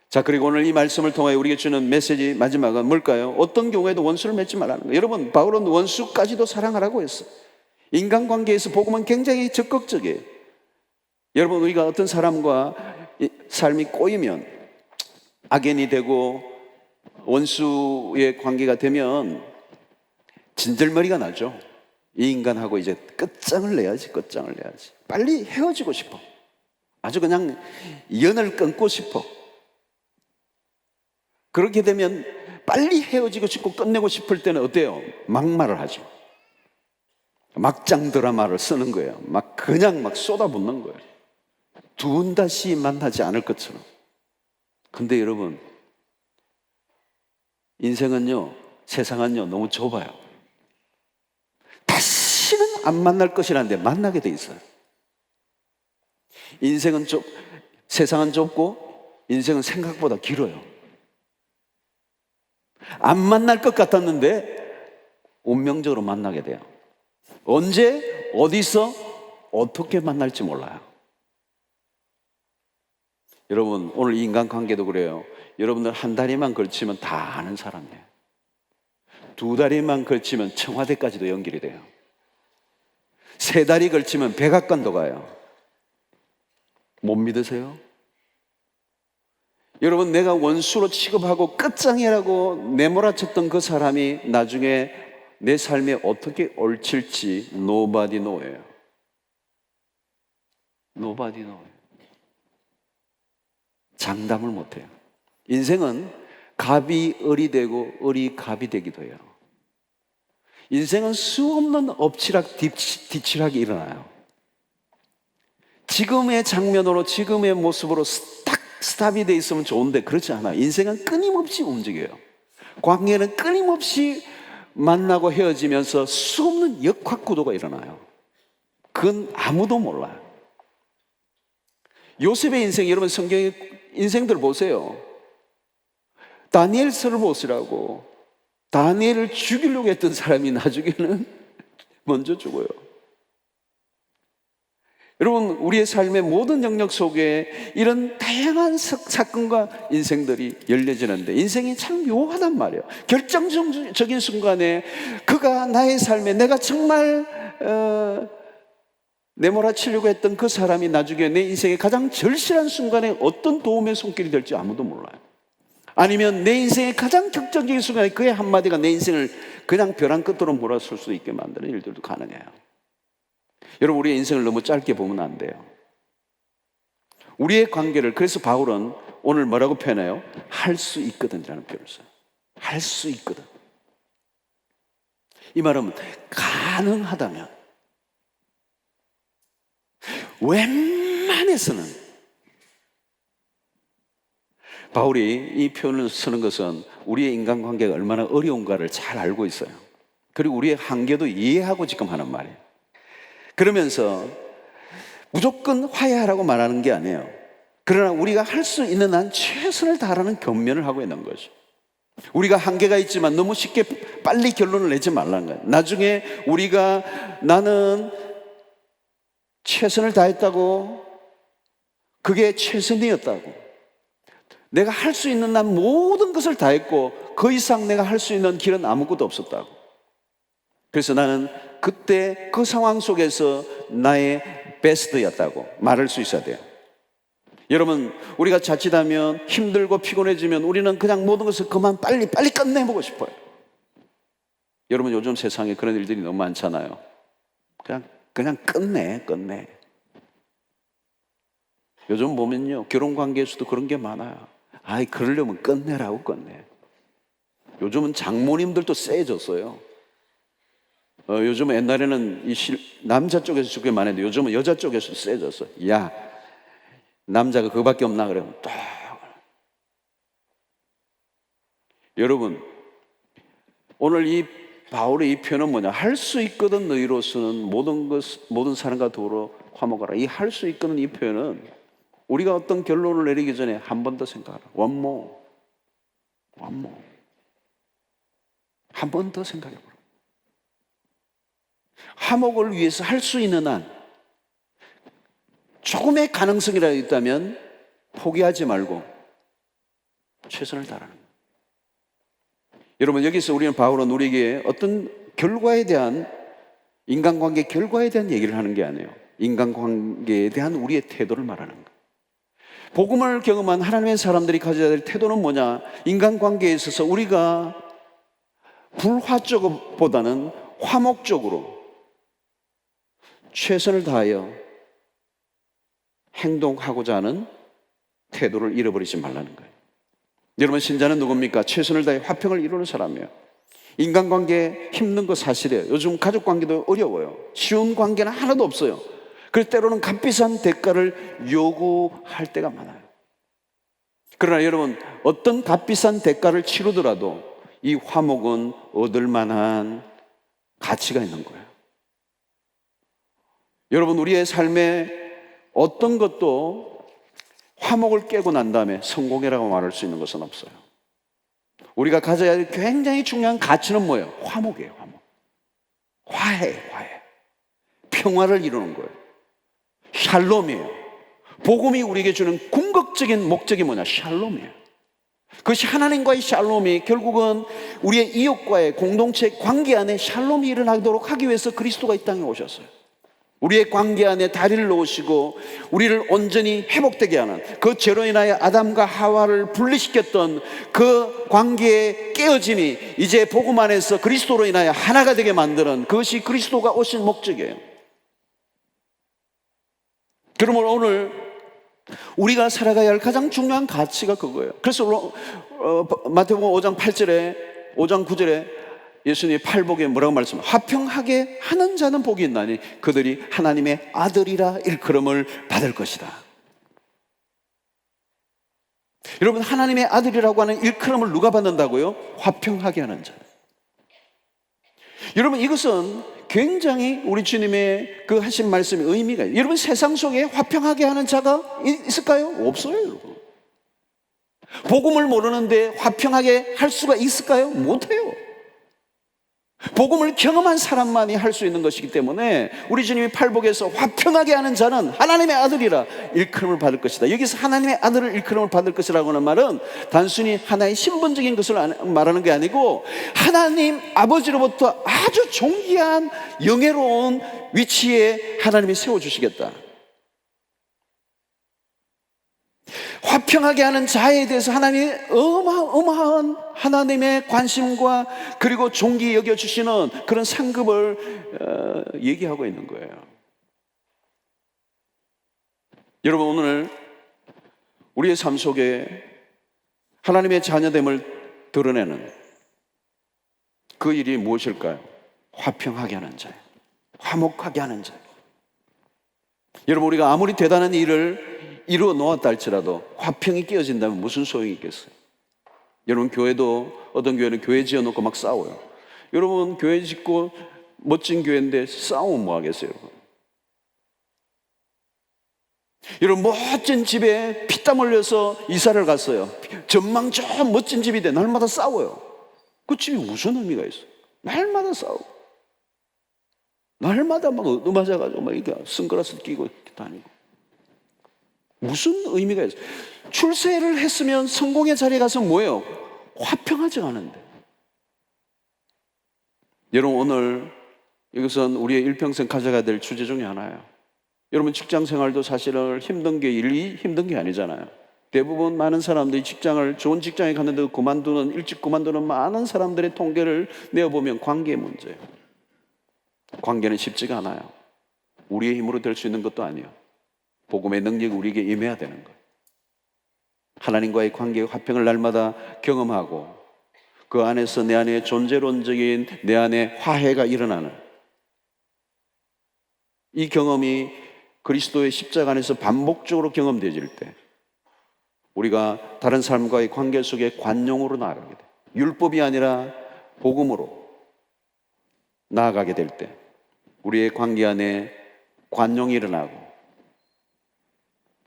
자, 그리고 오늘 이 말씀을 통하여 우리에게 주는 메시지 마지막은 뭘까요? 어떤 경우에도 원수를 맺지 말라는 거예요. 여러분, 바울은 원수까지도 사랑하라고 했어요. 인간관계에서 복음은 굉장히 적극적이에요. 여러분, 우리가 어떤 사람과 삶이 꼬이면 악연이 되고 원수의 관계가 되면 진절머리가 나죠. 이 인간하고 이제 끝장을 내야지. 빨리 헤어지고 싶어. 아주 그냥 연을 끊고 싶어. 그렇게 되면 빨리 헤어지고 싶고 끝내고 싶을 때는 어때요? 막말을 하죠. 막장 드라마를 쓰는 거예요. 그냥 쏟아붓는 거예요. 두 분 다시 만나지 않을 것처럼. 근데 여러분, 인생은요, 세상은요, 너무 좁아요. 다시는 안 만날 것이라는데 만나게 돼 있어요. 세상은 좁고 인생은 생각보다 길어요. 안 만날 것 같았는데 운명적으로 만나게 돼요. 언제, 어디서, 어떻게 만날지 몰라요. 여러분, 오늘 이 인간관계도 그래요. 여러분들 한 다리만 걸치면 다 아는 사람이에요. 두 다리만 걸치면 청와대까지도 연결이 돼요. 세 다리 걸치면 백악관도 가요. 못 믿으세요? 여러분, 내가 원수로 취급하고 끝장이라고 내몰아쳤던 그 사람이 나중에 내 삶에 어떻게 얽힐지 nobody know예요. nobody know예요. 장담을 못해요. 인생은 갑이 을이 되고 을이 갑이 되기도 해요. 인생은 수없는 엎치락 뒤치락이 일어나요. 지금의 장면으로 지금의 모습으로 딱 스탑이 돼 있으면 좋은데 그렇지 않아요. 인생은 끊임없이 움직여요. 관계는 끊임없이 만나고 헤어지면서 수없는 역학구도가 일어나요. 그건 아무도 몰라요. 요셉의 인생, 여러분 성경의 인생들 보세요. 다니엘서를 보시라고. 다니엘을 죽이려고 했던 사람이 나중에는 먼저 죽어요. 여러분, 우리의 삶의 모든 영역 속에 이런 다양한 사건과 인생들이 열려지는데 인생이 참 묘하단 말이에요. 결정적인 순간에 그가 나의 삶에 내가 정말 내몰아치려고 했던 그 사람이 나중에 내 인생의 가장 절실한 순간에 어떤 도움의 손길이 될지 아무도 몰라요. 아니면 내 인생의 가장 격정적인 순간에 그의 한마디가 내 인생을 그냥 벼랑 끝으로 몰아설 수 있게 만드는 일들도 가능해요. 여러분, 우리의 인생을 너무 짧게 보면 안 돼요. 우리의 관계를, 그래서 바울은 오늘 뭐라고 표현해요? 할 수 있거든이라는 표현을 써요. 할 수 있거든. 이 말은 가능하다면, 웬만해서는, 바울이 이 표현을 쓰는 것은 우리의 인간관계가 얼마나 어려운가를 잘 알고 있어요. 그리고 우리의 한계도 이해하고 지금 하는 말이에요. 그러면서 무조건 화해하라고 말하는 게 아니에요. 그러나 우리가 할 수 있는 한 최선을 다하라는 권면을 하고 있는 거죠. 우리가 한계가 있지만 너무 쉽게 빨리 결론을 내지 말라는 거예요. 나중에 우리가 나는 최선을 다했다고, 그게 최선이었다고, 내가 할 수 있는 난 모든 것을 다했고 그 이상 내가 할 수 있는 길은 아무것도 없었다고. 그래서 나는 그때 그 상황 속에서 나의 베스트였다고 말할 수 있어야 돼요. 여러분, 우리가 자칫하면 힘들고 피곤해지면 우리는 그냥 모든 것을 그만 빨리 끝내보고 싶어요. 여러분, 요즘 세상에 그런 일들이 너무 많잖아요. 그냥 끝내. 요즘 보면요, 결혼관계에서도 그런 게 많아요. 그러려면 끝내라고. 요즘은 장모님들도 세졌어요. 요즘은 옛날에는 남자 쪽에서 그게 많았는데 요즘은 여자 쪽에서 세졌어. 야, 남자가 그거밖에 없나 그러면 또. 여러분, 오늘 이 바울의 이 표현은 뭐냐? 할 수 있거든 너희로서는 모든 사람과 더불어 화목하라. 이 할 수 있거든 이 표현은 우리가 어떤 결론을 내리기 전에 한 번 더 생각하라. One more. 한 번 더 생각해보라. 화목을 위해서 할 수 있는 한, 조금의 가능성이라도 있다면 포기하지 말고 최선을 다하는 거예요. 여러분, 여기서 우리는 바울은 우리에게 어떤 결과에 대한, 인간관계 결과에 대한 얘기를 하는 게 아니에요. 인간관계에 대한 우리의 태도를 말하는 거예요. 복음을 경험한 하나님의 사람들이 가져야 될 태도는 뭐냐? 인간관계에 있어서 우리가 불화적보다는 화목적으로 최선을 다하여 행동하고자 하는 태도를 잃어버리지 말라는 거예요. 여러분, 신자는 누굽니까? 최선을 다해 화평을 이루는 사람이에요. 인간관계 힘든 거 사실이에요. 요즘 가족관계도 어려워요. 쉬운 관계는 하나도 없어요. 그래서 때로는 값비싼 대가를 요구할 때가 많아요. 그러나 여러분, 어떤 값비싼 대가를 치르더라도 이 화목은 얻을 만한 가치가 있는 거예요. 여러분, 우리의 삶에 어떤 것도 화목을 깨고 난 다음에 성공이라고 말할 수 있는 것은 없어요. 우리가 가져야 할 굉장히 중요한 가치는 뭐예요? 화목이에요. 화해. 평화를 이루는 거예요. 샬롬이에요. 복음이 우리에게 주는 궁극적인 목적이 뭐냐? 샬롬이에요. 그것이 하나님과의 샬롬이 결국은 우리의 이웃과의 공동체 관계 안에 샬롬이 일어나도록 하기 위해서 그리스도가 이 땅에 오셨어요. 우리의 관계 안에 다리를 놓으시고 우리를 온전히 회복되게 하는, 그 죄로 인하여 아담과 하와를 분리시켰던 그 관계의 깨어짐이 이제 복음 안에서 그리스도로 인하여 하나가 되게 만드는, 그것이 그리스도가 오신 목적이에요. 그러므로 오늘 우리가 살아가야 할 가장 중요한 가치가 그거예요. 그래서 마태복음 5장 8절에 5장 9절에 예수님이 팔복에 뭐라고 말씀하세요? 화평하게 하는 자는 복이 있나니 그들이 하나님의 아들이라 일컬음을 받을 것이다. 여러분, 하나님의 아들이라고 하는 일컬음을 누가 받는다고요? 화평하게 하는 자. 여러분, 이것은 굉장히 우리 주님의 그 하신 말씀의 의미가 있어요. 여러분, 세상 속에 화평하게 하는 자가 있을까요? 없어요, 여러분. 복음을 모르는데 화평하게 할 수가 있을까요? 못해요. 복음을 경험한 사람만이 할 수 있는 것이기 때문에 우리 주님이 팔복에서 화평하게 하는 자는 하나님의 아들이라 일컬음을 받을 것이다. 여기서 하나님의 아들을 일컬음을 받을 것이라고 하는 말은 단순히 하나의 신분적인 것을 말하는 게 아니고 하나님 아버지로부터 아주 존귀한 영예로운 위치에 하나님이 세워주시겠다. 화평하게 하는 자에 대해서 하나님이 어마어마한 하나님의 관심과 그리고 존귀 여겨주시는 그런 상급을 얘기하고 있는 거예요. 여러분, 오늘 우리의 삶 속에 하나님의 자녀됨을 드러내는 그 일이 무엇일까요? 화평하게 하는 자예요. 화목하게 하는 자예요. 여러분, 우리가 아무리 대단한 일을 이루어 놓았다 할지라도 화평이 깨어진다면 무슨 소용이 있겠어요? 여러분, 교회도 어떤 교회는 교회 지어놓고 막 싸워요. 여러분, 교회 짓고 멋진 교회인데 싸우면 뭐 하겠어요? 여러분? 여러분, 멋진 집에 피땀 흘려서 이사를 갔어요. 전망 저 멋진 집인데 날마다 싸워요. 그 집이 무슨 의미가 있어요? 날마다 싸우고, 날마다 막 얻어맞아가지고 막 이렇게 선글라스 끼고 이렇게 다니고. 무슨 의미가 있어요? 출세를 했으면 성공의 자리에 가서 뭐예요? 화평하지 않은데. 여러분, 오늘 이것은 우리의 일평생 가져가야 될 주제 중에 하나예요. 여러분, 직장 생활도 사실은 힘든 게 일이 힘든 게 아니잖아요. 대부분 많은 사람들이 직장을, 좋은 직장에 갔는데 일찍 그만두는 많은 사람들의 통계를 내어보면 관계의 문제예요. 관계는 쉽지가 않아요. 우리의 힘으로 될 수 있는 것도 아니에요. 복음의 능력이 우리에게 임해야 되는 거예요. 하나님과의 관계의 화평을 날마다 경험하고, 그 안에서 내 안에 존재론적인 내 안에 화해가 일어나는 이 경험이 그리스도의 십자가 안에서 반복적으로 경험되어질 때, 우리가 다른 사람과의 관계 속에 관용으로 나아가게 돼요. 율법이 아니라 복음으로 나아가게 될 때, 우리의 관계 안에 관용이 일어나고,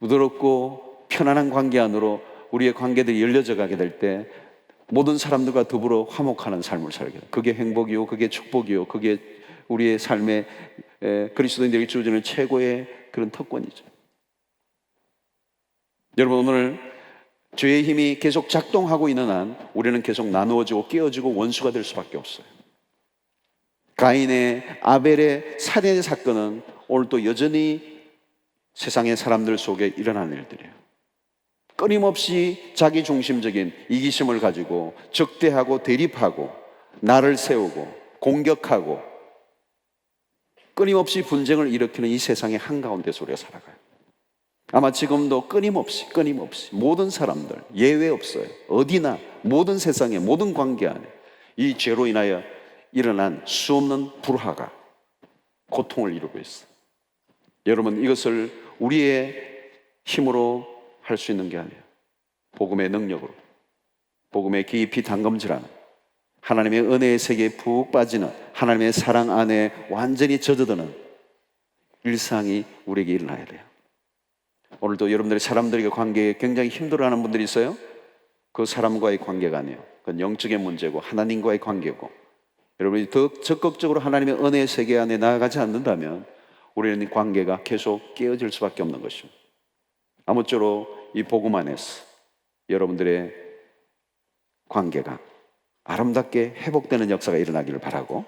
부드럽고 편안한 관계 안으로 우리의 관계들이 열려져 가게 될 때, 모든 사람들과 더불어 화목하는 삶을 살게 돼요. 그게 행복이요, 그게 축복이요, 그게 우리의 삶의 그리스도인들에게 주어지는 최고의 그런 특권이죠. 여러분, 오늘 죄의 힘이 계속 작동하고 있는 한 우리는 계속 나누어지고 깨어지고 원수가 될 수밖에 없어요. 가인의 아벨의 살인의 사건은 오늘도 여전히 세상의 사람들 속에 일어나는 일들이에요. 끊임없이 자기중심적인 이기심을 가지고 적대하고 대립하고 나를 세우고 공격하고 끊임없이 분쟁을 일으키는 이 세상의 한가운데서 우리가 살아가요. 아마 지금도 끊임없이 모든 사람들 예외 없어요. 어디나 모든 세상의 모든 관계 안에 이 죄로 인하여 일어난 수없는 불화가 고통을 이루고 있어요. 여러분, 이것을 우리의 힘으로 할 수 있는 게 아니에요. 복음의 능력으로, 복음의 깊이 담금질하는, 하나님의 은혜의 세계에 푹 빠지는, 하나님의 사랑 안에 완전히 젖어드는 일상이 우리에게 일어나야 돼요. 오늘도 여러분들이 사람들과 관계에 굉장히 힘들어하는 분들이 있어요. 그 사람과의 관계가 아니에요. 그건 영적인 문제고 하나님과의 관계고, 여러분이 더 적극적으로 하나님의 은혜의 세계 안에 나아가지 않는다면 우리는 관계가 계속 깨어질 수밖에 없는 것입니다. 아무쪼록 이 복음 안에서 여러분들의 관계가 아름답게 회복되는 역사가 일어나기를 바라고,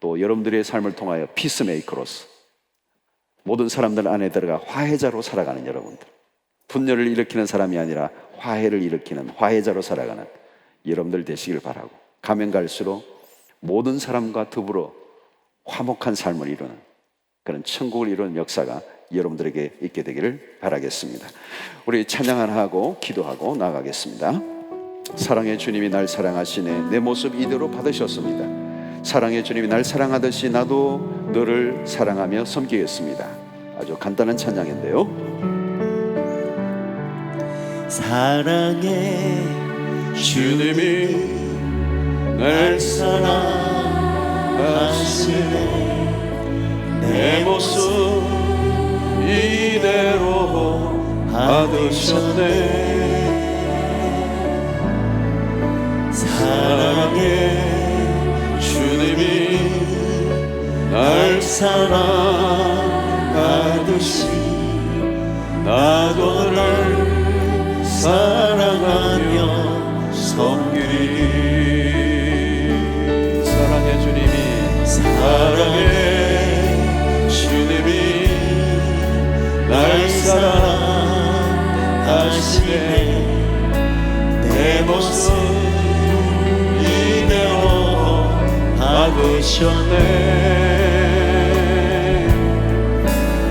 또 여러분들의 삶을 통하여 피스메이커로서 모든 사람들 안에 들어가 화해자로 살아가는 여러분들, 분열을 일으키는 사람이 아니라 화해를 일으키는 화해자로 살아가는 여러분들 되시길 바라고, 가면 갈수록 모든 사람과 더불어 화목한 삶을 이루는 그런 천국을 이루는 역사가 여러분들에게 있게 되기를 바라겠습니다. 우리 찬양 하나 하고 기도하고 나가겠습니다. 사랑의 주님이 날 사랑하시네, 내 모습 이대로 받으셨습니다. 사랑의 주님이 날 사랑하듯이 나도 너를 사랑하며 섬기겠습니다. 아주 간단한 찬양인데요. 사랑의 주님이 날 사랑하시네, 내 모습 이대로 받으셨네. 사랑의 주님이 날 사랑하듯이 나도 너를 사랑하며 섬기리. 사랑의 주님이 날 사랑하시네, 내 모습 이대로 받으셨네.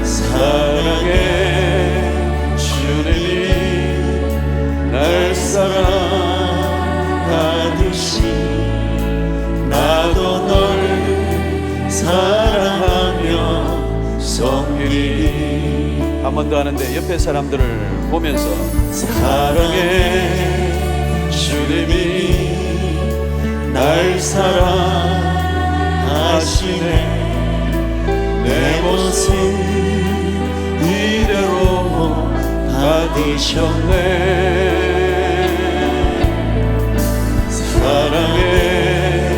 사랑의 주님이 날 사랑하듯이 나도 널 사랑하며 섬기리. 한 번 더 하는데 옆에 사람들을 보면서 사랑의 주님이 날 사랑하시네, 내 모습 이대로 받으셨네. 사랑의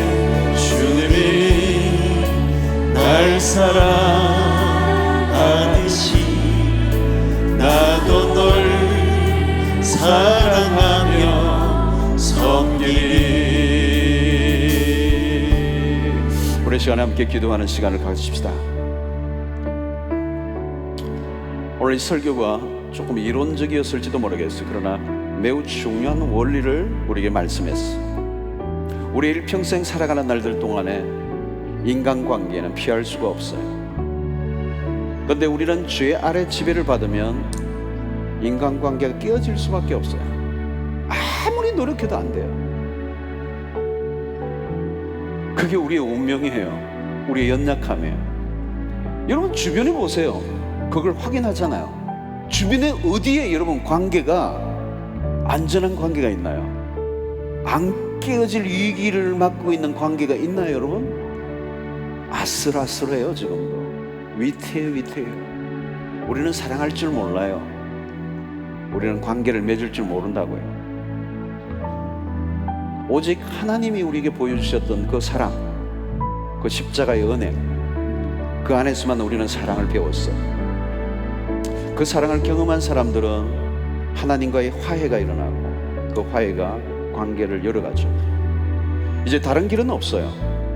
주님이 날 사랑하듯이 나도 널 사랑하며 섬기리. 우리 시간에 함께 기도하는 시간을 가지십시다. 오늘 이 설교가 조금 이론적이었을지도 모르겠어요. 그러나 매우 중요한 원리를 우리에게 말씀했어. 우리 일평생 살아가는 날들 동안에 인간관계는 피할 수가 없어요. 그런데 우리는 죄 아래 지배를 받으면 인간관계가 깨어질 수밖에 없어요. 아무리 노력해도 안 돼요. 그게 우리의 운명이에요. 우리의 연약함이에요. 여러분 주변에 보세요. 그걸 확인하잖아요. 주변에 어디에 여러분 관계가 안전한 관계가 있나요? 안 깨어질 위기를 맞고 있는 관계가 있나요, 여러분? 아슬아슬해요. 지금도 위태해요. 우리는 사랑할 줄 몰라요. 우리는 관계를 맺을 줄 모른다고요. 오직 하나님이 우리에게 보여주셨던 그 사랑, 그 십자가의 은혜, 그 안에서만 우리는 사랑을 배웠어요. 그 사랑을 경험한 사람들은 하나님과의 화해가 일어나고 그 화해가 관계를 열어가죠. 이제 다른 길은 없어요.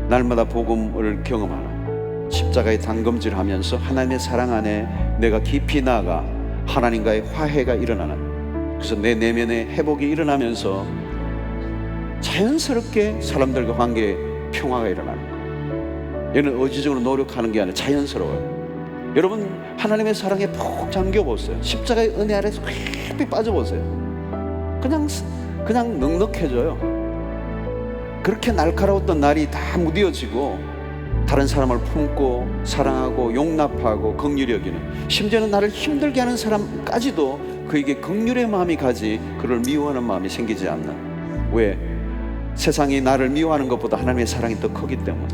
날마다 복음을 경험하는, 십자가의 단검질하면서 하나님의 사랑 안에 내가 깊이 나아가 하나님과의 화해가 일어나는, 그래서 내 내면의 회복이 일어나면서 자연스럽게 사람들과 관계에 평화가 일어나는 거예요. 얘는 의지적으로 노력하는 게 아니라 자연스러워요. 여러분 하나님의 사랑에 푹 잠겨보세요. 십자가의 은혜 아래서 깊이 빠져보세요. 그냥 넉넉해져요. 그렇게 날카로웠던 날이 다 무뎌지고 다른 사람을 품고 사랑하고 용납하고 긍휼히 여기는, 심지어는 나를 힘들게 하는 사람까지도 그에게 긍휼의 마음이 가지 그를 미워하는 마음이 생기지 않는. 왜? 세상이 나를 미워하는 것보다 하나님의 사랑이 더 크기 때문에.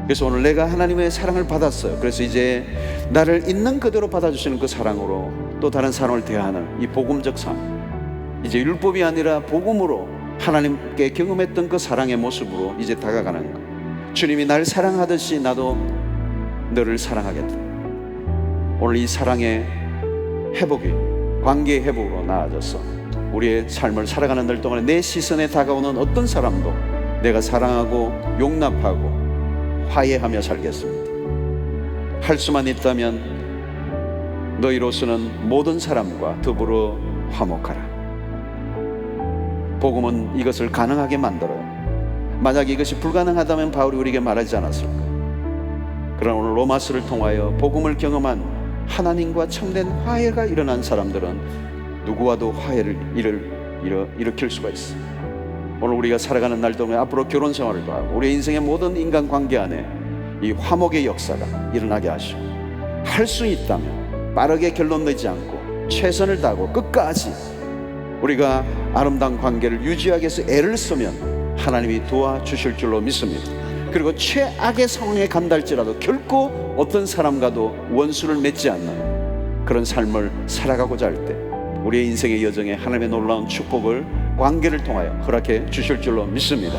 그래서 오늘 내가 하나님의 사랑을 받았어요. 그래서 이제 나를 있는 그대로 받아주시는 그 사랑으로 또 다른 사람을 대하는 이 복음적 삶, 이제 율법이 아니라 복음으로 하나님께 경험했던 그 사랑의 모습으로 이제 다가가는 것. 주님이 날 사랑하듯이 나도 너를 사랑하겠다. 오늘 이 사랑의 회복이 관계의 회복으로 나아져서 우리의 삶을 살아가는 날 동안에 내 시선에 다가오는 어떤 사람도 내가 사랑하고 용납하고 화해하며 살겠습니다. 할 수만 있다면 너희로서는 모든 사람과 더불어 화목하라. 복음은 이것을 가능하게 만들어요. 만약 이것이 불가능하다면 바울이 우리에게 말하지 않았을까? 그러나 오늘 로마서를 통하여 복음을 경험한 하나님과 참된 화해가 일어난 사람들은 누구와도 화해를 일으킬 수가 있어. 오늘 우리가 살아가는 날 동안 앞으로 결혼 생활을 하고 우리 인생의 모든 인간관계 안에 이 화목의 역사가 일어나게 하시고, 할 수 있다면 빠르게 결론 내지 않고 최선을 다하고 끝까지 우리가 아름다운 관계를 유지하기 위해서 애를 쓰면 하나님이 도와주실 줄로 믿습니다. 그리고 최악의 상황에 간달지라도 결코 어떤 사람과도 원수를 맺지 않는 그런 삶을 살아가고자 할 때 우리의 인생의 여정에 하나님의 놀라운 축복을 관계를 통하여 허락해 주실 줄로 믿습니다.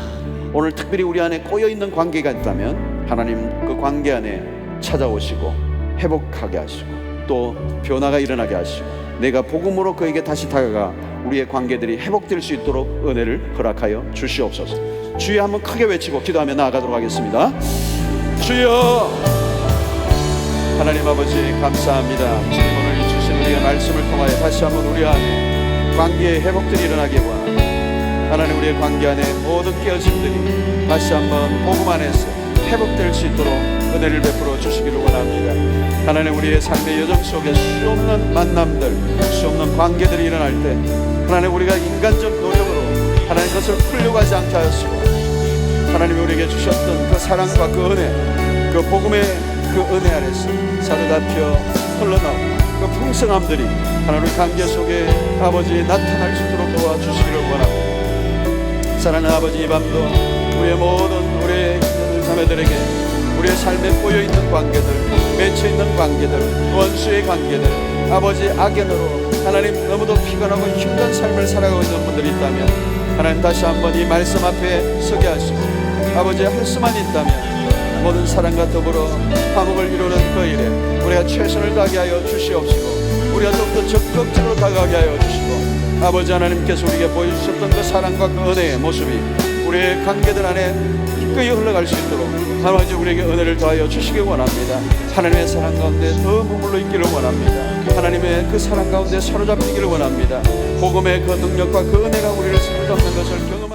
오늘 특별히 우리 안에 꼬여있는 관계가 있다면 하나님 그 관계 안에 찾아오시고 회복하게 하시고 또 변화가 일어나게 하시고 내가 복음으로 그에게 다시 다가가 우리의 관계들이 회복될 수 있도록 은혜를 허락하여 주시옵소서. 주여 한번 크게 외치고 기도하며 나아가도록 하겠습니다. 주여, 하나님 아버지 감사합니다. 주님 오늘 이 주신 우리의 말씀을 통하여 다시 한번 우리 안에 관계의 회복들이 일어나게 원합니다. 하나님 우리의 관계 안에 모든 깨어짐들이 다시 한번 복음 안에서 회복될 수 있도록 은혜를 베풀어 주시기를 원합니다. 하나님 우리의 삶의 여정 속에 수없는 만남들, 수없는 관계들이 일어날 때 하나님 우리가 인간적 노력으로 하나님 그것을 풀려고 하지 않게 하시고 하나님이 우리에게 주셨던 그 사랑과 그 은혜, 그 복음의 그 은혜 안에서 사르다펴 흘러나오는 그 풍성함들이 하나님 우리 관계 속에 아버지 나타날 수 있도록 도와주시기를 원합니다. 사랑하는 아버지, 이 밤도 우리의 모든 우리의 자매들에게 우리의 삶에 꼬여있는 관계들, 맺혀있는 관계들, 원수의 관계들, 아버지 악연으로 하나님 너무도 피곤하고 힘든 삶을 살아가고 있는 분들이 있다면 하나님 다시 한번 이 말씀 앞에 서게 하시고 아버지 할 수만 있다면 모든 사랑과 더불어 화목을 이루는 그 일에 우리가 최선을 다하게 하여 주시옵시고 우리가 더욱더 적극적으로 다가가게 하여 주시고 아버지 하나님께서 우리에게 보여주셨던 그 사랑과 그 은혜의 모습이 우리의 관계들 안에 기꺼이 흘러갈 수 있도록 아버지 우리에게 은혜를 더하여 주시기 원합니다. 하나님의 사랑 가운데 더 머물러 있기를 원합니다. 하나님의 그 사랑 가운데 사로잡히기를 원합니다. 복음의 그 능력과 그 은혜가 우리를 사로잡는 것을 경험하게